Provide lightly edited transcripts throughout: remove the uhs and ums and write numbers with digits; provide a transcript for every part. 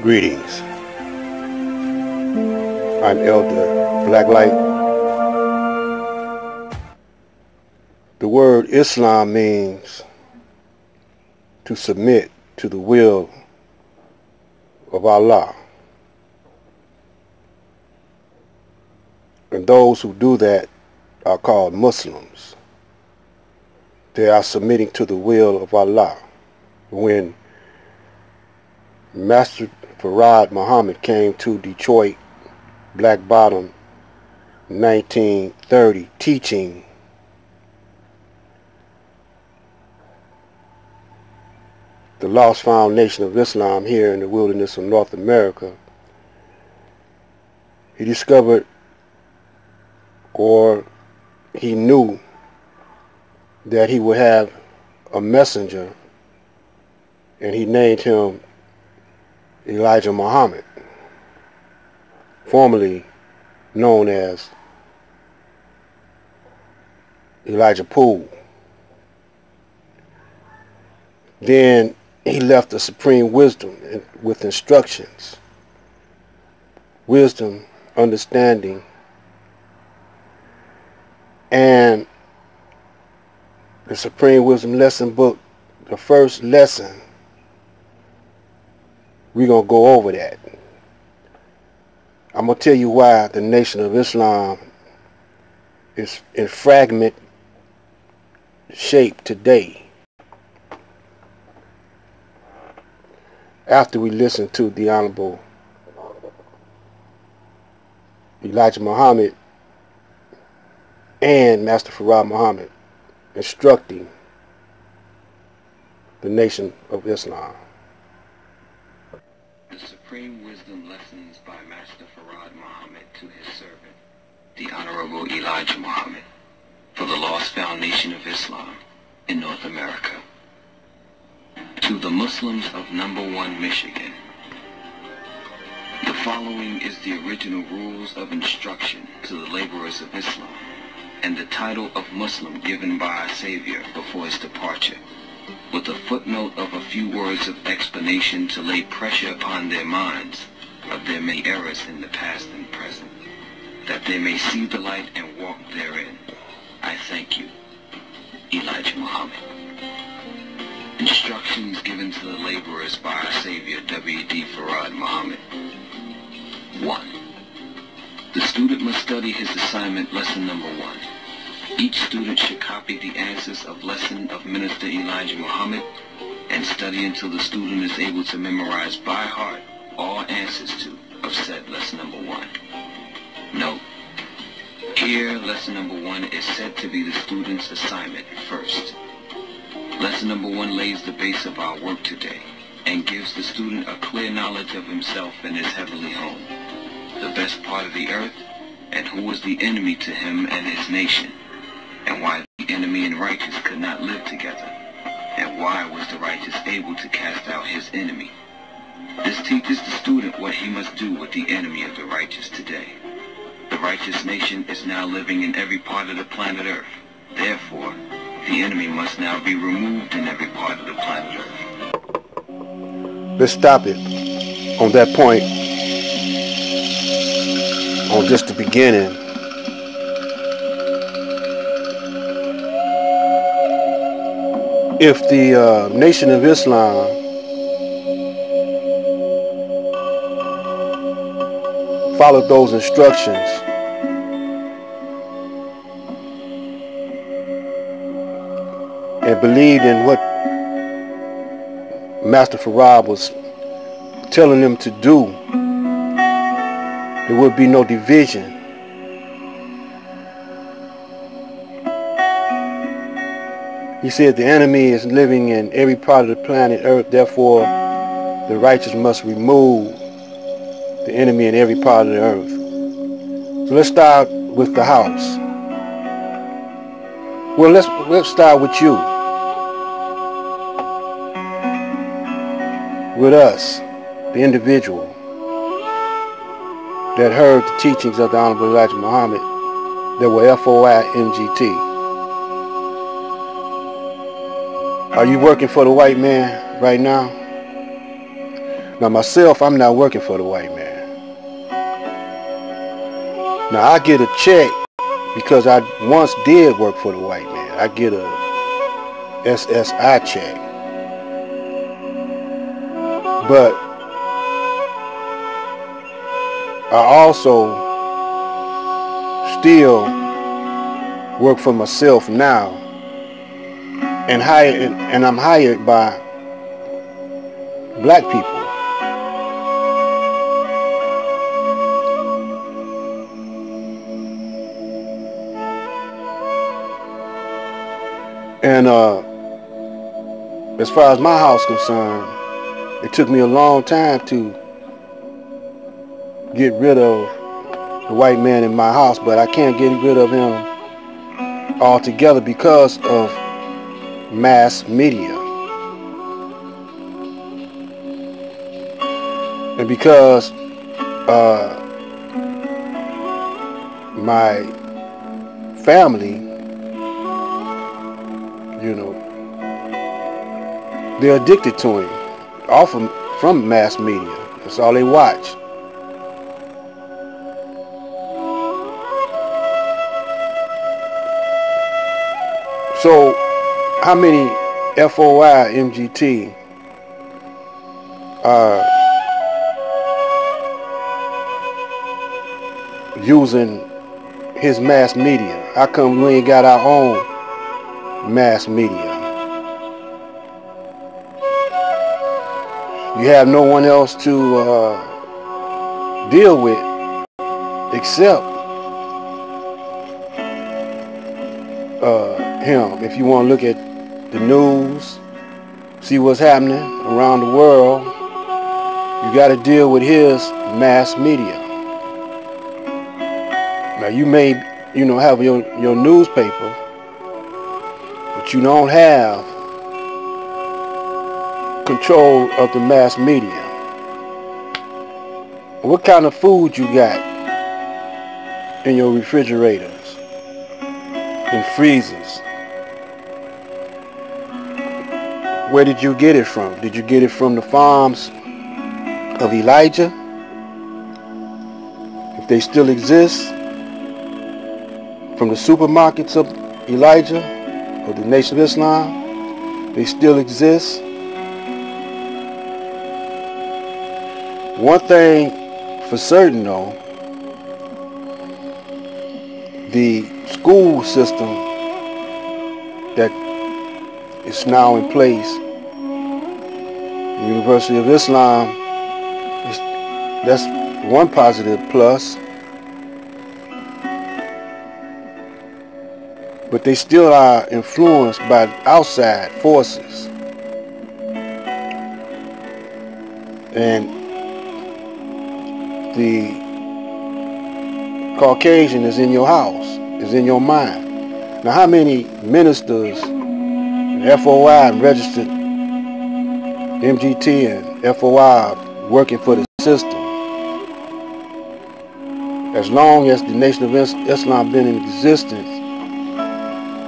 Greetings. I'm Elder Blacklight. The word Islam means to submit to the will of Allah. And those who do that are called Muslims. They are submitting to the will of Allah. When Master Farad Muhammad came to Detroit, Black Bottom, 1930, teaching the lost foundation of Islam here in the wilderness of North America, he discovered, or he knew, that he would have a messenger, and he named him Elijah Muhammad, formerly known as Elijah Poole. Then he left the supreme wisdom with instructions, wisdom, understanding, and the Supreme Wisdom Lesson Book. The first lesson, we're going to go over that. I'm going to tell you why the Nation of Islam is in fragment shape today. After we listen to the Honorable Elijah Muhammad and Master Farad Muhammad instructing the Nation of Islam. The Supreme Wisdom Lessons by Master Farad Muhammad to his servant, the Honorable Elijah Muhammad, for the lost foundation of Islam in North America. To the Muslims of No. 1 Michigan, the following is the original rules of instruction to the laborers of Islam, and the title of Muslim given by our Savior before his departure, with a footnote of a few words of explanation to lay pressure upon their minds of their many errors in the past and present, that they may see the light and walk therein. I thank you, Elijah Muhammad. Instructions given to the laborers by our Savior, W.D. Farad Muhammad. 1. The student must study his assignment, lesson number 1. Each student should copy the answers of lesson of Minister Elijah Muhammad and study until the student is able to memorize by heart all answers to of said lesson number 1. Note: here, lesson number 1 is said to be the student's assignment first. Lesson number 1 lays the base of our work today and gives the student a clear knowledge of himself and his heavenly home, the best part of the earth, and who was the enemy to him and his nation, and why the enemy and righteous could not live together, and why was the righteous able to cast out his enemy. This teaches the student what he must do with the enemy of the righteous today. The righteous nation is now living in every part of the planet Earth. Therefore, the enemy must now be removed in every part of the planet Earth. Let's stop it on that point, on just the beginning. If the Nation of Islam followed those instructions and believed in what Master Farad was telling them to do, there would be no division. He said the enemy is living in every part of the planet Earth, therefore the righteous must remove the enemy in every part of the earth. So let's start with the house. Well, let's start with you. With us, the individual that heard the teachings of the Honorable Elijah Muhammad that were FOIMGT. Are you working for the white man right now? Now myself, I'm not working for the white man. Now I get a check because I once did work for the white man. I get a SSI check. But I also still work for myself now, and I'm hired by black people. And as far as my house concerned, it took me a long time to get rid of the white man in my house, but I can't get rid of him altogether because of mass media. And because my family, they're addicted to him, often from mass media. That's all they watch. So, how many FOI MGT are using his mass media? How come we ain't got our own mass media? You have no one else to deal with except him. If you want to look at the news, see what's happening around the world, you got to deal with his mass media. Now you may, have your newspaper, but you don't have control of the mass media. What kind of food you got in your refrigerators and freezers? Where did you get it from? Did you get it from the farms of Elijah? If they still exist, from the supermarkets of Elijah or the Nation of Islam, they still exist. One thing for certain though, the school system that is now in place, the University of Islam, that's one positive plus. But they still are influenced by outside forces. And the Caucasian is in your house, is in your mind. Now how many ministers, FOI and registered MGT and FOI working for the system? As long as the Nation of Islam been in existence,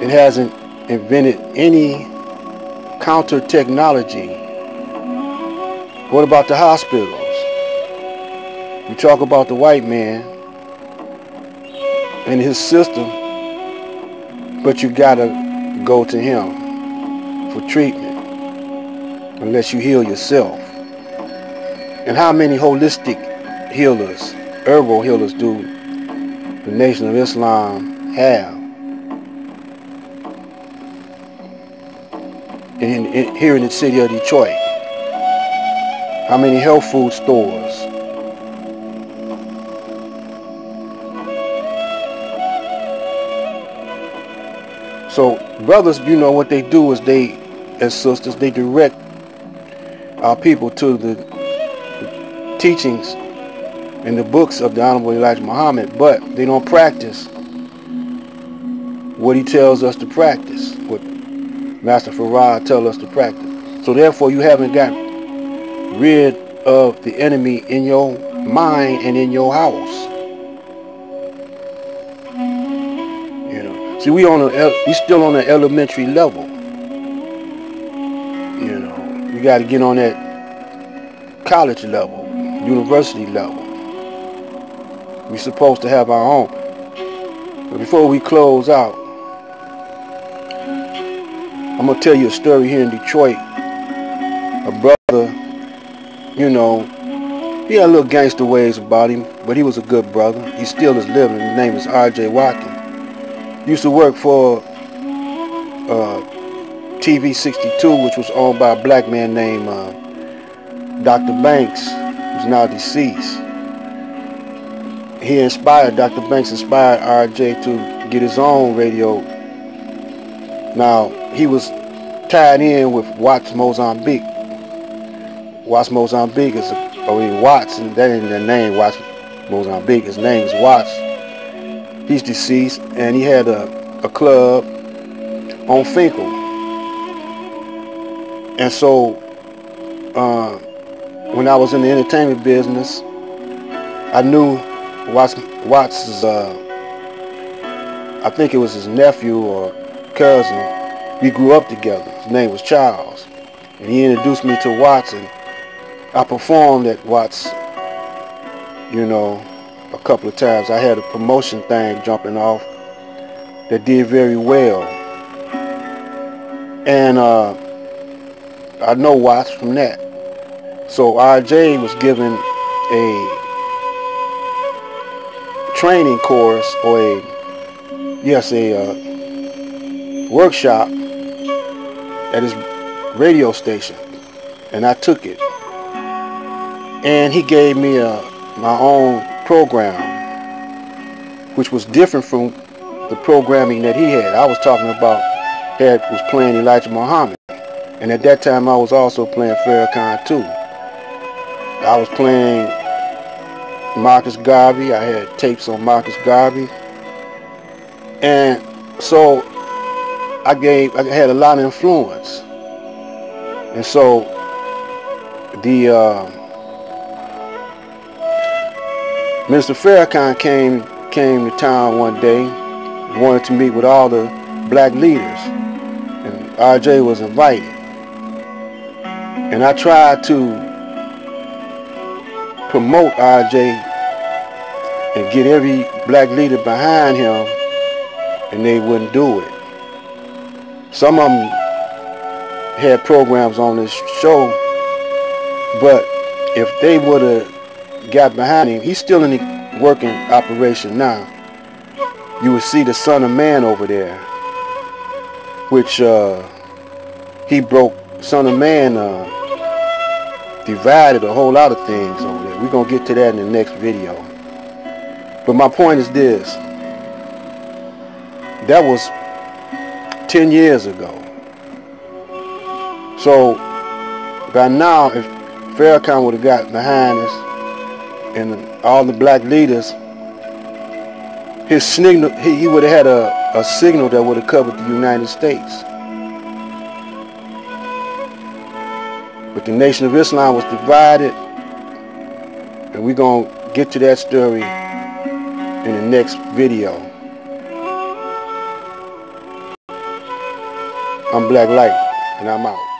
it hasn't invented any counter technology. What about the hospitals? You talk about the white man and his system, but you gotta go to him for treatment unless you heal yourself. And how many holistic healers, herbal healers do the Nation of Islam have? Here in the city of Detroit, how many health food stores? So brothers, what they do is as sisters, they direct our people to the teachings in the books of the Honorable Elijah Muhammad, but they don't practice what he tells us to practice, what Master Farad tells us to practice. So therefore you haven't got rid of the enemy in your mind and in your house. See, we still on an elementary level. We got to get on that college level, university level. We're supposed to have our own. But before we close out, I'm going to tell you a story here in Detroit. A brother, you know, he had a little gangster ways about him, but he was a good brother. He still is living. His name is R.J. Watkins. He used to work for TV 62, which was owned by a black man named Dr. Banks, who's now deceased. Dr. Banks inspired R.J. to get his own radio. Now, he was tied in with Watts Mozambique. Watts Mozambique is, Watts, and that ain't their name, Watts Mozambique. His name is Watts. He's deceased, and he had a club on Finkel. And so, when I was in the entertainment business, I knew Watts's, I think it was his nephew or cousin. We grew up together. His name was Charles. And he introduced me to Watts, and I performed at Watts, you know, a couple of times. I had a promotion thing jumping off that did very well. And I know Watts from that. So RJ was given a training course, or a workshop at his radio station, and I took it. And he gave me my own program, which was different from the programming that he had. I was talking about was playing Elijah Muhammad, and at that time I was also playing Farrakhan too. I was playing Marcus Garvey. I had tapes on Marcus Garvey, and so I had a lot of influence. And so the Mr. Farrakhan came to town one day, wanted to meet with all the black leaders, and RJ was invited. And I tried to promote RJ and get every black leader behind him, and they wouldn't do it. Some of them had programs on this show, but if they would have got behind him, he's still in the working operation now. You would see the Son of Man over there, which he broke. Son of Man divided a whole lot of things over there. We're going to get to that in the next video. But my point is this. That was 10 years ago. So by now, if Farrakhan would have got behind us and all the black leaders, his signal, he would have had a signal that would have covered the United States. But the Nation of Islam was divided, and we're going to get to that story in the next video. I'm Black Light, and I'm out.